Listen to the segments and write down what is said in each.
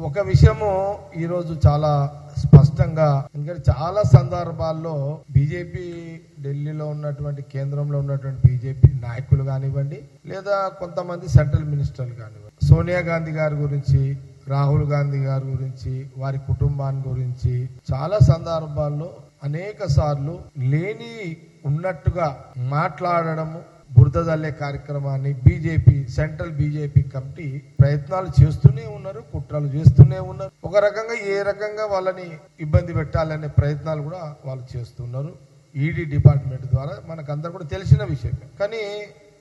ఒక విషయము ఈరోజు చాలా స్పష్టంగా, ఎందుకంటే చాలా సందర్భాల్లో బీజేపీ ఢిల్లీలో ఉన్నటువంటి కేంద్రంలో ఉన్నటువంటి బీజేపీ నాయకులు కానివ్వండి, లేదా కొంతమంది సెంట్రల్ మినిస్టర్లు కానివ్వండి, సోనియా గాంధీ గారి గురించి, రాహుల్ గాంధీ గారి గురించి, వారి కుటుంబాన్ని గురించి చాలా సందర్భాల్లో అనేక సార్లు లేని ఉన్నట్టుగా మాట్లాడడము, బురద జల్లే కార్యక్రమాన్ని సెంట్రల్ బీజేపీ కమిటీ ప్రయత్నాలు చేస్తూనే ఉన్నారు, కుట్రలు చేస్తూనే ఉన్నారు. ఒక రకంగా ఏ రకంగా వాళ్ళని ఇబ్బంది పెట్టాలనే ప్రయత్నాలు కూడా వాళ్ళు చేస్తున్నారు. ఈడీ డిపార్ట్మెంట్ ద్వారా మనకందరూ కూడా తెలిసిన విషయమే. కానీ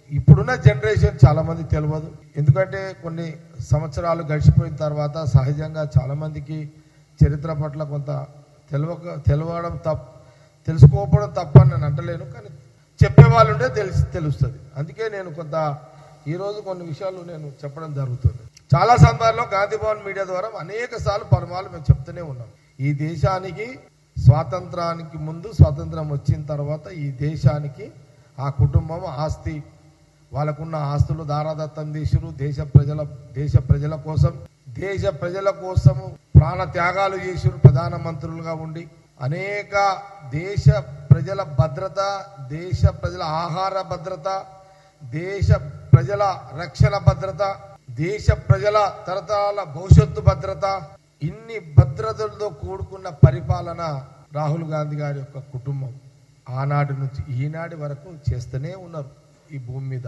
ఇప్పుడున్న జనరేషన్ చాలా మంది తెలియదు. ఎందుకంటే కొన్ని సంవత్సరాలు గడిచిపోయిన తర్వాత సహజంగా చాలా మందికి చరిత్ర పట్ల కొంత తెలవడం తెలుసుకోవడం తప్పని నేను అంటలేను, కానీ చెప్పేవాళ్ళు ఉంటే తెలుస్తుంది. అందుకే నేను ఈరోజు కొన్ని విషయాలు నేను చెప్పడం జరుగుతుంది. చాలా సందర్భాల్లో గాంధీ భవన్ మీడియా ద్వారా అనేక సార్లు పరమాలు మేము చెప్తూనే ఉన్నాం. ఈ దేశానికి స్వాతంత్రానికి ముందు, స్వాతంత్రం వచ్చిన తర్వాత ఈ దేశానికి ఆ కుటుంబం ఆస్తి, వాళ్ళకున్న ఆస్తులు దారాదత్తం చేసిరు. దేశ ప్రజల కోసము ప్రాణ త్యాగాలు చేసిరు. ప్రధానమంత్రులుగా ఉండి అనేక దేశ ప్రజల భద్రత, దేశ ప్రజల ఆహార భద్రత, దేశ ప్రజల రక్షణ భద్రత, దేశ ప్రజల తరతరాల భవిష్యత్తు భద్రత, ఇన్ని భద్రతలతో కూడుకున్న పరిపాలన రాహుల్ గాంధీ గారి యొక్క కుటుంబం ఆనాటి నుంచి ఈనాటి వరకు చేస్తూనే ఉన్నారు ఈ భూమి మీద.